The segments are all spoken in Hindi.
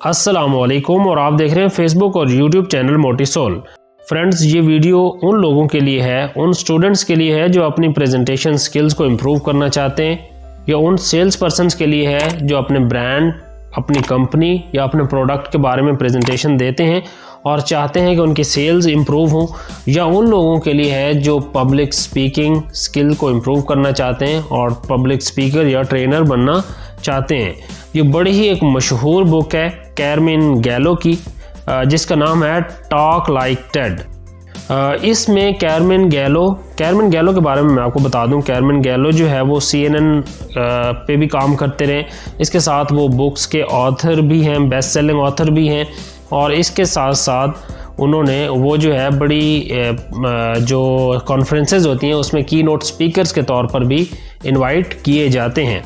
अस्सलामुअलैकुम और आप देख रहे हैं फेसबुक और यूट्यूब चैनल मोटिसोल। फ्रेंड्स, ये वीडियो उन लोगों के लिए है, उन स्टूडेंट्स के लिए है जो अपनी प्रेजेंटेशन स्किल्स को इम्प्रूव करना चाहते हैं, या उन सेल्स पर्सनस के लिए है जो अपने ब्रांड, अपनी कंपनी या अपने प्रोडक्ट के बारे में प्रेजेंटेशन देते हैं और चाहते हैं कि उनकी सेल्स इम्प्रूव हों, या उन लोगों के लिए है जो पब्लिक स्पीकिंग स्किल को इम्प्रूव करना चाहते हैं और पब्लिक स्पीकर या ट्रेनर बनना चाहते हैं। ये बड़ी ही एक मशहूर बुक है कैरमिन गैलो की, जिसका नाम है टॉक लाइक टेड। इसमें कैरमिन गैलो के बारे में मैं आपको बता दूं, कैरमिन गैलो जो है वो CNN पे भी काम करते रहे। इसके साथ वो बुक्स के ऑथर भी हैं, बेस्ट सेलिंग ऑथर भी हैं, और इसके साथ साथ उन्होंने वो जो है बड़ी जो कॉन्फ्रेंसेस होती हैं उसमें की नोट स्पीकर्स के तौर पर भी इनवाइट किए जाते हैं।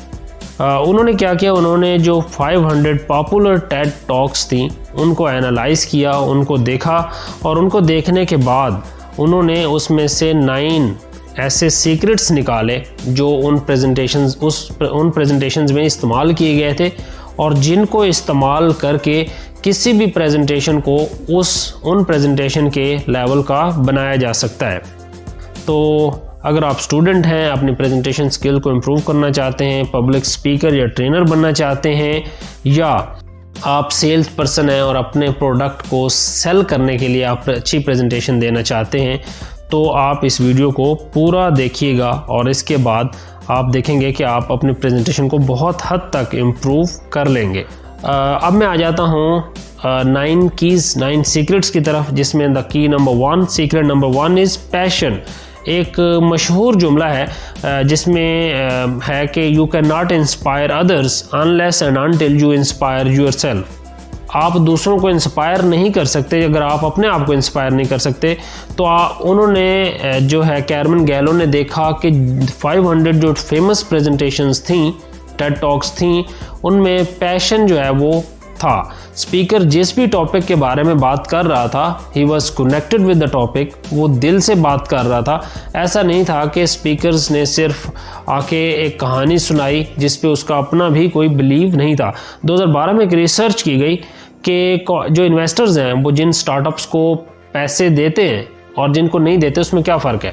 उन्होंने क्या किया, उन्होंने जो 500 पॉपुलर टेड टॉक्स थी उनको एनालाइज किया, उनको देखा, और उनको देखने के बाद उन्होंने उसमें से 9 ऐसे सीक्रेट्स निकाले जो उन प्रेजेंटेशंस में इस्तेमाल किए गए थे, और जिनको इस्तेमाल करके किसी भी प्रेजेंटेशन को उन प्रेजेंटेशन के लेवल का बनाया जा सकता है। तो अगर आप स्टूडेंट हैं, अपनी प्रेजेंटेशन स्किल को इम्प्रूव करना चाहते हैं, पब्लिक स्पीकर या ट्रेनर बनना चाहते हैं, या आप सेल्स पर्सन हैं और अपने प्रोडक्ट को सेल करने के लिए आप अच्छी प्रेजेंटेशन देना चाहते हैं, तो आप इस वीडियो को पूरा देखिएगा और इसके बाद आप देखेंगे कि आप अपनी प्रेजेंटेशन को बहुत हद तक इम्प्रूव कर लेंगे। अब मैं आ जाता हूँ 9 सीक्रेट्स की तरफ, जिसमें the key secret number 1 is passion. एक मशहूर जुमला है जिसमें है कि you can not inspire others unless and until you inspire yourself. आप दूसरों को इंस्पायर नहीं कर सकते अगर आप अपने आप को इंस्पायर नहीं कर सकते। तो उन्होंने जो है कैरमिन गैलो ने देखा कि 500 जो फेमस प्रेजेंटेशंस थी, टेड टॉक्स थी, उनमें पैशन जो है वो था। स्पीकर जिस भी टॉपिक के बारे में बात कर रहा था, he was connected with the topic, वो दिल से बात कर रहा था। ऐसा नहीं था कि स्पीकर्स ने सिर्फ आके एक कहानी सुनाई जिस पे उसका अपना भी कोई बिलीव नहीं था। 2012 में एक रिसर्च की गई कि जो इन्वेस्टर्स हैं वो जिन स्टार्टअप्स को पैसे देते हैं और जिनको नहीं देते उसमें क्या फ़र्क है।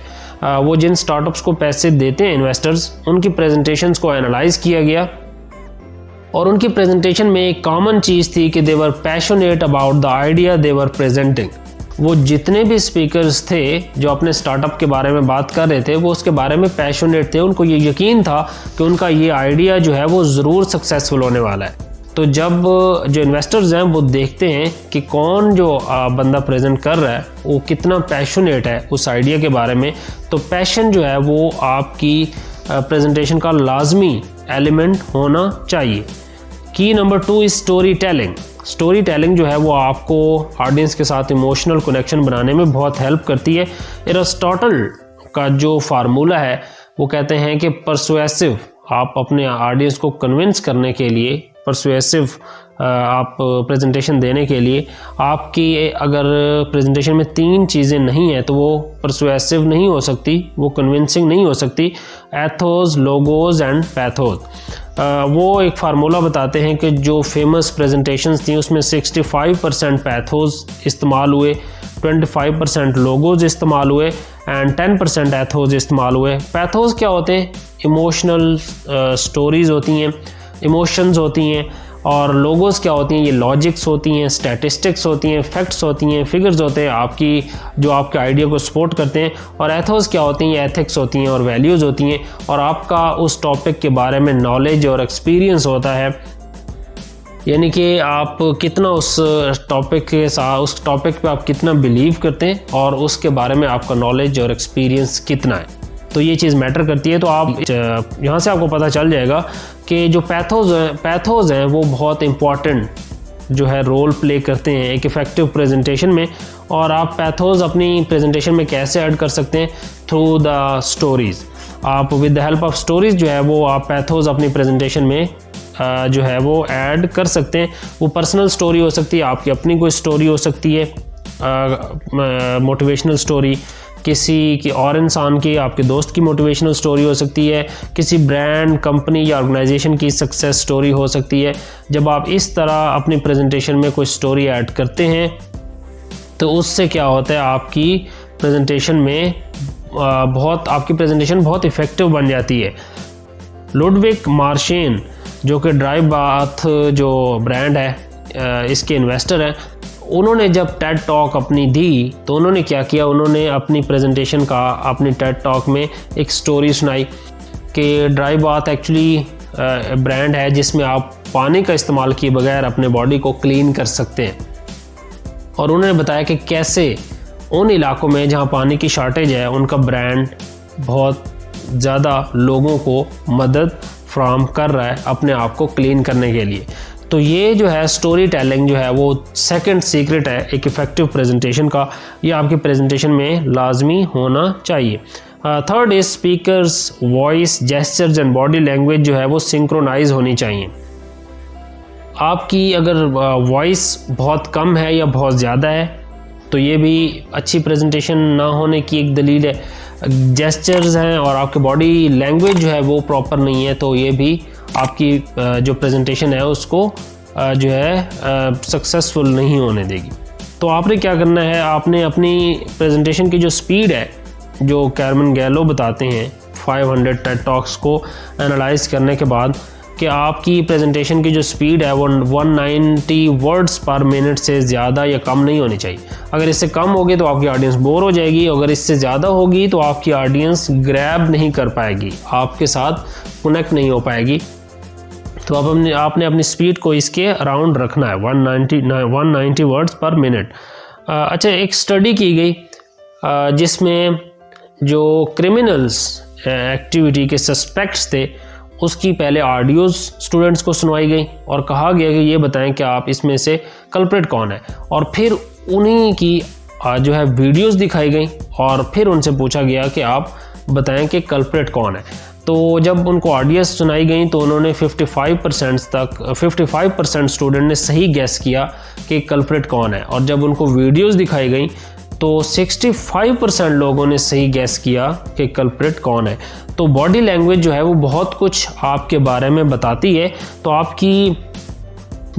वो जिन स्टार्टअप्स को पैसे देते हैं इन्वेस्टर्स, उनकी प्रेजेंटेशंस को एनालाइज किया गया, और उनकी प्रेजेंटेशन में एक कॉमन चीज़ थी कि they were passionate about the idea they were presenting. वो जितने भी स्पीकर्स थे जो अपने स्टार्टअप के बारे में बात कर रहे थे, वो उसके बारे में पैशनेट थे। उनको ये यकीन था कि उनका ये आइडिया जो है वो ज़रूर सक्सेसफुल होने वाला है। तो जब जो इन्वेस्टर्स हैं वो देखते हैं कि कौन जो बंदा प्रेजेंट कर रहा है वो कितना पैशनेट है उस आइडिया के बारे में, तो पैशन जो है वो आपकी प्रेजेंटेशन का लाजमी एलिमेंट होना चाहिए। की number 2 is story telling. Story telling जो है वो आपको ऑडियंस के साथ इमोशनल कनेक्शन बनाने में बहुत हेल्प करती है। एरिस्टोटल का जो फार्मूला है वो कहते हैं कि परसुएसिव, आप अपने ऑडियंस को कन्विंस करने के लिए, परसुएसिव आप प्रेजेंटेशन देने के लिए, आपकी अगर प्रेजेंटेशन में 3 चीज़ें नहीं हैं तो वो परसुएसिव नहीं हो सकती, वो कन्विंसिंग नहीं हो सकती। Athos, logos and pathos. वो एक फार्मूला बताते हैं कि जो फेमस प्रेजेंटेशंस थी उसमें 65% पैथोस इस्तेमाल हुए, 25% लोगोस इस्तेमाल हुए एंड 10% एथोस इस्तेमाल हुए। पैथोस क्या होते हैं? इमोशनल स्टोरीज़ होती हैं, इमोशंस होती हैं। और लोगोस क्या होती हैं? ये लॉजिक्स होती हैं, स्टैटिस्टिक्स होती हैं, फैक्ट्स होती हैं, फिगर्स होते हैं आपकी जो आपके आइडिया को सपोर्ट करते हैं। और एथोस क्या होती हैं? ये एथिक्स होती हैं और वैल्यूज़ होती हैं, और आपका उस टॉपिक के बारे में नॉलेज और एक्सपीरियंस होता है, यानी कि आप कितना उस टॉपिक के साथ, उस टॉपिक पे आप कितना बिलीव करते हैं और उसके बारे में आपका नॉलेज और एक्सपीरियंस कितना है। तो ये चीज़ मैटर करती है। तो आप यहाँ से आपको पता चल जाएगा कि जो पैथोस हैं वो बहुत इम्पॉर्टेंट जो है रोल प्ले करते हैं एक इफ़ेक्टिव प्रेजेंटेशन में। और आप पैथोस अपनी प्रेजेंटेशन में कैसे ऐड कर सकते हैं? Through the stories. आप with the help of stories जो है वो आप पैथोस अपनी प्रेजेंटेशन में जो है वो ऐड कर सकते हैं। वो पर्सनल स्टोरी हो सकती है, आपकी अपनी कोई स्टोरी हो सकती है, मोटिवेशनल स्टोरी, किसी की और इंसान की, आपके दोस्त की मोटिवेशनल स्टोरी हो सकती है, किसी ब्रांड, कंपनी या ऑर्गेनाइजेशन की सक्सेस स्टोरी हो सकती है। जब आप इस तरह अपनी प्रेजेंटेशन में कोई स्टोरी ऐड करते हैं तो उससे क्या होता है, आपकी प्रेजेंटेशन बहुत इफ़ेक्टिव बन जाती है। लुडविग मार्शेन जो कि ड्राइव बाथ जो ब्रांड है इसके इन्वेस्टर हैं, उन्होंने जब टेड टॉक अपनी दी तो उन्होंने क्या किया, उन्होंने अपनी प्रेजेंटेशन का अपनी टेड टॉक में एक स्टोरी सुनाई कि ड्राइव बाथ एक्चुअली ब्रांड है जिसमें आप पानी का इस्तेमाल किए बगैर अपने बॉडी को क्लीन कर सकते हैं। और उन्होंने बताया कि कैसे उन इलाकों में जहां पानी की शॉर्टेज है उनका ब्रांड बहुत ज़्यादा लोगों को मदद फ्राहम कर रहा है अपने आप को क्लीन करने के लिए। तो ये जो है स्टोरी टेलिंग जो है वो सेकंड सीक्रेट है एक इफ़ेक्टिव प्रेजेंटेशन का, ये आपकी प्रेजेंटेशन में लाजमी होना चाहिए। Third is speakers voice, gestures and body language जो है वो सिंक्रोनाइज होनी चाहिए। आपकी अगर वॉइस बहुत कम है या बहुत ज़्यादा है तो ये भी अच्छी प्रेजेंटेशन ना होने की एक दलील है। जेस्चर्स हैं और आपके बॉडी लैंग्वेज जो है वो प्रॉपर नहीं है तो ये भी आपकी जो प्रेजेंटेशन है उसको जो है सक्सेसफुल नहीं होने देगी। तो आपने क्या करना है, आपने अपनी प्रेजेंटेशन की जो स्पीड है, जो कैरमन गैलो बताते हैं 500 टेड टॉक्स को एनालाइज करने के बाद, कि आपकी प्रेजेंटेशन की जो स्पीड है वो 190 वर्ड्स पर मिनट से ज़्यादा या कम नहीं होनी चाहिए। अगर इससे कम होगी तो आपकी ऑडियंस बोर हो जाएगी, अगर इससे ज़्यादा होगी तो आपकी ऑडियंस ग्रैब नहीं कर पाएगी, आपके साथ कनेक्ट नहीं हो पाएगी। तो आपने अपनी स्पीड को इसके अराउंड रखना है 190 वर्ड्स पर मिनट। अच्छा, एक स्टडी की गई जिसमें जो क्रिमिनल्स एक्टिविटी के सस्पेक्ट्स थे उसकी पहले ऑडियोज़ स्टूडेंट्स को सुनवाई गई और कहा गया कि ये बताएं कि आप इसमें से कल्प्रिट कौन है, और फिर उन्हीं की जो है वीडियोस दिखाई गई और फिर उनसे पूछा गया कि आप बताएं कि कल्प्रिट कौन है। तो जब उनको ऑडियोज सुनाई गई तो उन्होंने 55% स्टूडेंट ने सही गैस किया कि कल्प्रिट कौन है, और जब उनको वीडियोस दिखाई गई तो 65% लोगों ने सही गैस किया कि कल्प्रिट कौन है। तो बॉडी लैंग्वेज जो है वो बहुत कुछ आपके बारे में बताती है। तो आपकी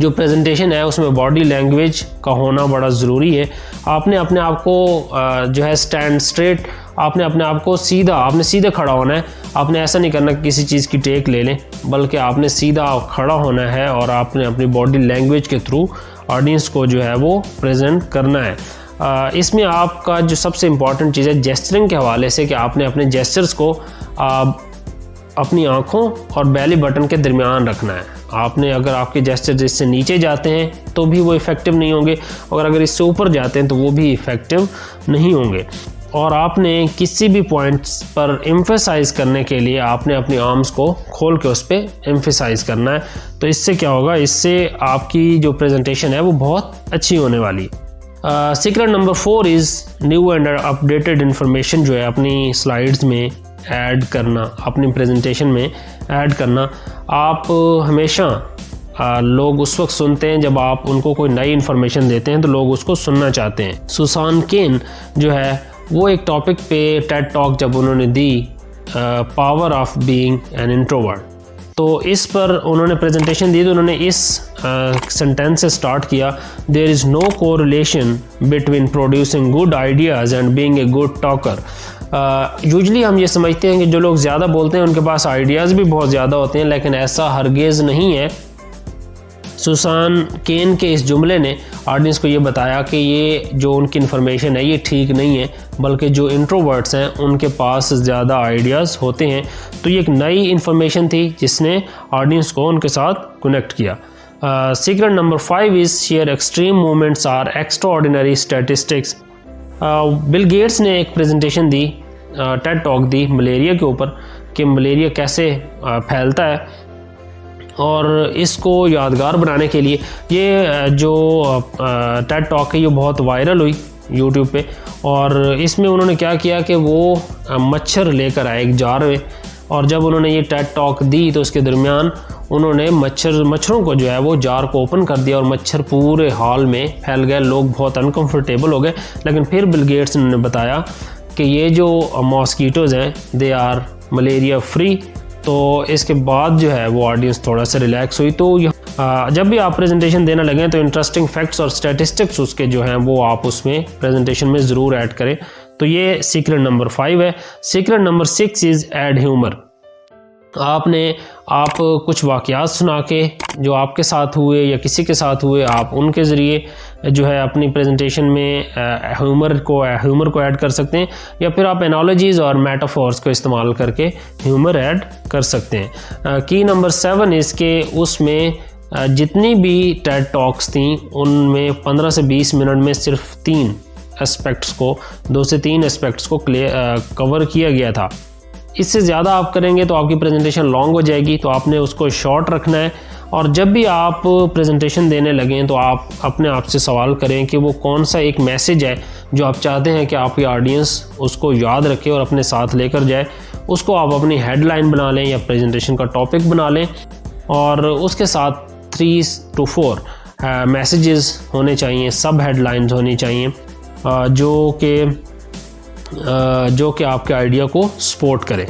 जो प्रेजेंटेशन है उसमें बॉडी लैंग्वेज का होना बड़ा ज़रूरी है। आपने अपने आप को जो है स्टैंड स्ट्रेट, आपने अपने आप को सीधा खड़ा होना है। आपने ऐसा नहीं करना कि किसी चीज़ की टेक ले लें, बल्कि आपने सीधा खड़ा होना है और आपने अपनी बॉडी लैंग्वेज के थ्रू ऑडियंस को जो है वो प्रेजेंट करना है। इसमें आपका जो सबसे इम्पॉर्टेंट चीज़ है जेस्चरिंग के हवाले से, कि आपने अपने जेस्चर्स को अपनी आँखों और बेली बटन के दरमियान रखना है। आपने अगर आपके जेस्चर्स इससे नीचे जाते हैं तो भी वो इफ़ेक्टिव नहीं होंगे, और अगर इससे ऊपर जाते हैं तो वो भी इफ़ेक्टिव नहीं होंगे। और आपने किसी भी पॉइंट्स पर एम्फेसाइज करने के लिए आपने अपनी आर्म्स को खोल के उस पर एम्फेसाइज करना है। तो इससे क्या होगा, इससे आपकी जो प्रेजेंटेशन है वो बहुत अच्छी होने वाली है। Secret number 4 is new and updated information जो है अपनी स्लाइड्स में ऐड करना, अपनी प्रेजेंटेशन में ऐड करना। आप हमेशा लोग उस वक्त सुनते हैं जब आप उनको कोई नई इन्फॉर्मेशन देते हैं तो लोग उसको सुनना चाहते हैं। सुसान केन जो है वो एक टॉपिक पे टेड टॉक जब उन्होंने दी, power of being an introvert, तो इस पर उन्होंने प्रेजेंटेशन दी तो उन्होंने इस सेंटेंस से स्टार्ट किया, there is no correlation between producing good ideas and being a good talker. Usually हम ये समझते हैं कि जो लोग ज़्यादा बोलते हैं उनके पास आइडियाज़ भी बहुत ज़्यादा होते हैं, लेकिन ऐसा हरगिज़ नहीं है। सुसान केन के इस जुमले ने ऑडियंस को ये बताया कि ये जो उनकी इन्फॉर्मेशन है ये ठीक नहीं है, बल्कि जो इंट्रोवर्ट्स हैं उनके पास ज़्यादा आइडियाज़ होते हैं। तो ये एक नई इन्फॉर्मेशन थी जिसने ऑडियंस को उनके साथ कनेक्ट किया। Secret number 5 is share extreme movements are extraordinary statistics. Bill Gates ने एक प्रेजेंटेशन दी, टेड टॉक दी मलेरिया के ऊपर, कि मलेरिया कैसे फैलता है, और इसको यादगार बनाने के लिए ये जो टेड टॉक है ये बहुत वायरल हुई यूट्यूब पे। और इसमें उन्होंने क्या किया कि वो मच्छर लेकर आए एक जार में, और जब उन्होंने ये टेड टॉक दी तो उसके दरमियान उन्होंने मच्छरों को जो है वो जार को ओपन कर दिया और मच्छर पूरे हॉल में फैल गए। लोग बहुत अनकंफर्टेबल हो गए, लेकिन फिर बिल गेट्स ने बताया कि ये जो मॉस्कीटोज़ हैं दे आर मलेरिया फ्री। तो इसके बाद जो है वो ऑडियंस थोड़ा सा रिलैक्स हुई। तो जब भी आप प्रेजेंटेशन देने लगें तो इंटरेस्टिंग फैक्ट्स और स्टैटिस्टिक्स उसके जो हैं वो आप उसमें प्रेजेंटेशन में ज़रूर ऐड करें। तो ये सीक्रेट नंबर 5 है। Secret number 6 is add humour. आप कुछ वाक़यात सुना के जो आपके साथ हुए या किसी के साथ हुए, आप उनके ज़रिए जो है अपनी प्रेजेंटेशन में ह्यूमर को ऐड कर सकते हैं, या फिर आप एनालॉजीज़ और मेटाफोर्स को इस्तेमाल करके ह्यूमर ऐड कर सकते हैं। की नंबर 7 इसके उसमें जितनी भी टेड टॉक्स थी उनमें 15 से 20 मिनट में सिर्फ 2 से 3 एस्पेक्ट्स को कवर किया गया था। इससे ज़्यादा आप करेंगे तो आपकी प्रेजेंटेशन लॉन्ग हो जाएगी। तो आपने उसको शॉर्ट रखना है। और जब भी आप प्रेजेंटेशन देने लगें तो आप अपने आप से सवाल करें कि वो कौन सा एक मैसेज है जो आप चाहते हैं कि आपकी ऑडियंस उसको याद रखे और अपने साथ लेकर जाए। उसको आप अपनी हेडलाइन बना लें या प्रेजेंटेशन का टॉपिक बना लें, और उसके साथ 3 to 4 मैसेजेस होने चाहिए, सब हेडलाइंस होनी चाहिए जो कि आपके आइडिया को सपोर्ट करें।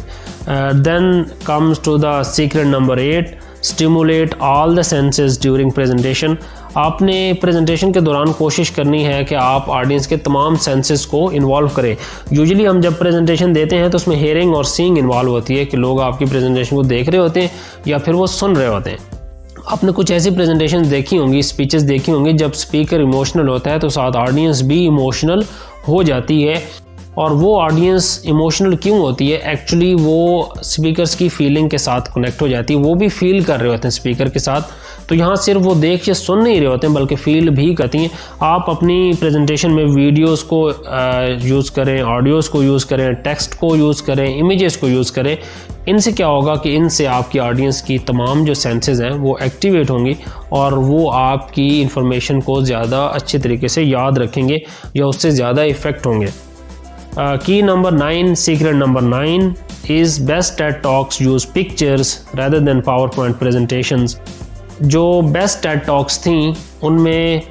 Then comes to the secret number 8, stimulate all the senses during presentation. आपने प्रेजेंटेशन के दौरान कोशिश करनी है कि आप ऑडियंस के तमाम सेंसेस को इन्वॉल्व करें। यूजुअली हम जब प्रेजेंटेशन देते हैं तो उसमें हेयरिंग और सीइंग इन्वॉल्व होती है कि लोग आपकी प्रेजेंटेशन को देख रहे होते हैं या फिर वो सुन रहे होते हैं। आपने कुछ ऐसी प्रेजेंटेशन देखी होंगी, स्पीचेस देखी होंगी, जब स्पीकर इमोशनल होता है तो साथ ऑडियंस भी इमोशनल हो जाती है। और वो ऑडियंस इमोशनल क्यों होती है? एक्चुअली वो स्पीकर्स की फीलिंग के साथ कनेक्ट हो जाती है, वो भी फील कर रहे होते हैं स्पीकर के साथ। तो यहाँ सिर्फ वो देख या सुन नहीं रहे होते हैं बल्कि फील भी करती हैं। आप अपनी प्रेजेंटेशन में वीडियोस को यूज़ करें, ऑडियोज़ को यूज़ करें, टेक्स्ट को यूज़ करें, इमेजेस को यूज़ करें। इनसे क्या होगा कि इनसे आपकी ऑडियंस की तमाम जो सेंसेस हैं वो एक्टिवेट होंगी और वो आपकी इंफॉर्मेशन को ज़्यादा अच्छे तरीके से याद रखेंगे या उससे ज़्यादा इफ़ेक्ट होंगे। की number 9, secret number 9 is best Ted talks use pictures rather than PowerPoint presentations। जो बेस्ट टेड टॉक्स थी उनमें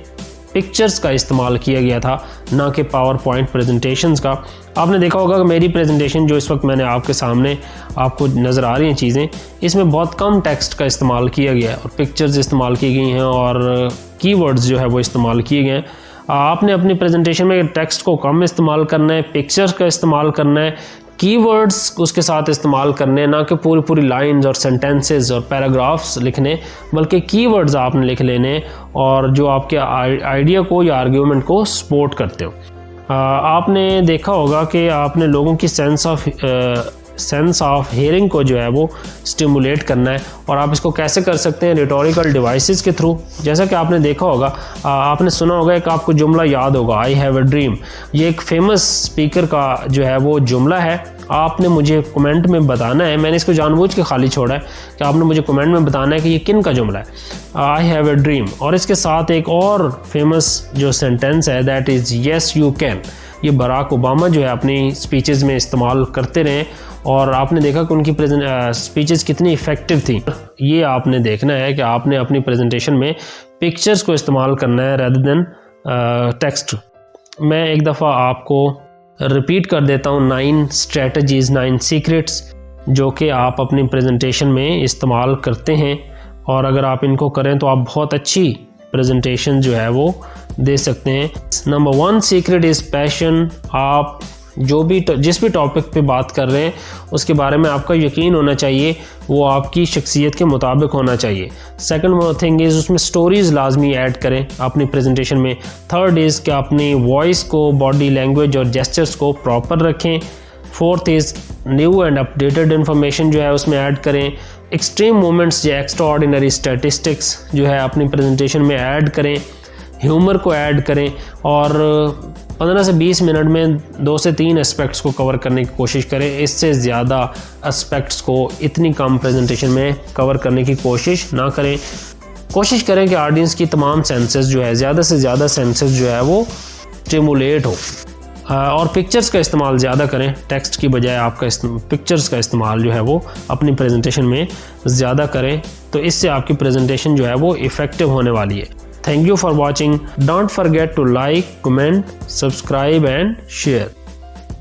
पिक्चर्स का इस्तेमाल किया गया था, ना कि PowerPoint प्रेजेंटेशंस का। आपने देखा होगा कि मेरी प्रेजेंटेशन जो इस वक्त मैंने आपके सामने आपको नज़र आ रही हैं चीज़ें, इसमें बहुत कम टेक्स्ट का इस्तेमाल किया गया है और पिक्चर्स इस्तेमाल की गई हैं और कीवर्ड्स जो है वो इस्तेमाल किए गए हैं। आपने अपनी प्रेजेंटेशन में टेक्स्ट को कम इस्तेमाल करना है, पिक्चर्स का इस्तेमाल करना है, कीवर्ड्स उसके साथ इस्तेमाल करने, ना कि पूरी लाइंस और सेंटेंसेस और पैराग्राफ्स लिखने, बल्कि कीवर्ड्स आपने लिख लेने और जो आपके आइडिया को या आर्ग्यूमेंट को सपोर्ट करते हो। आपने देखा होगा कि आपने लोगों की सेंस ऑफ हेयरिंग को जो है वो स्टिमुलेट करना है, और आप इसको कैसे कर सकते हैं? रिटोरिकल डिवाइसेस के थ्रू। जैसा कि आपने देखा होगा, आपने सुना होगा, एक आपको जुमला याद होगा, आई हैव अ ड्रीम। ये एक फेमस स्पीकर का जो है वो जुमला है। आपने मुझे कमेंट में बताना है, मैंने इसको जानबूझ के खाली छोड़ा है कि आपने मुझे कमेंट में बताना है कि ये किन का जुमला है, आई हैव अ ड्रीम। और इसके साथ एक और फेमस जो सेंटेंस है, that is yes you can. ये बराक ओबामा जो है अपनी स्पीचेज़ में इस्तेमाल करते रहे और आपने देखा कि उनकी स्पीचेस कितनी इफ़ेक्टिव थी। ये आपने देखना है कि आपने अपनी प्रेजेंटेशन में पिक्चर्स को इस्तेमाल करना है rather than टेक्स्ट। मैं एक दफ़ा आपको रिपीट कर देता हूँ 9 स्ट्रेटजीज़, 9 सीक्रेट्स जो कि आप अपनी प्रेजेंटेशन में इस्तेमाल करते हैं, और अगर आप इनको करें तो आप बहुत अच्छी प्रेजेंटेशन जो है वो दे सकते हैं। Number 1 secret is passion. आप जिस भी टॉपिक पे बात कर रहे हैं उसके बारे में आपका यकीन होना चाहिए, वो आपकी शख्सियत के मुताबिक होना चाहिए। सेकंड थिंग इज़ उसमें स्टोरीज़ लाजमी ऐड करें अपनी प्रेजेंटेशन में। थर्ड इज़ कि अपनी वॉइस को, बॉडी लैंग्वेज और जेस्चर्स को प्रॉपर रखें। Fourth is new and updated information जो है उसमें ऐड करें। एक्सट्रीम मोमेंट्स या एक्स्ट्रा ऑर्डिनरी स्टैटिस्टिक्स जो है अपनी प्रेजेंटेशन में ऐड करें। ह्यूमर को ऐड करें और 15 से 20 मिनट में 2 से 3 एस्पेक्ट्स को कवर करने की कोशिश करें। इससे ज़्यादा एस्पेक्ट्स को इतनी कम प्रेजेंटेशन में कवर करने की कोशिश ना करें। कोशिश करें कि ऑडियंस की तमाम सेंसेस जो है, ज़्यादा से ज़्यादा सेंसेस जो है वो स्टिमुलेट हो। और पिक्चर्स का इस्तेमाल ज़्यादा करें, टेक्स्ट की बजाय आपका पिक्चर्स का इस्तेमाल जो है वो अपनी प्रेजेंटेशन में ज़्यादा करें, तो इससे आपकी प्रेजेंटेशन जो है वो इफ़ेक्टिव होने वाली है। Thank you for watching. Don't forget to like, comment, subscribe and share.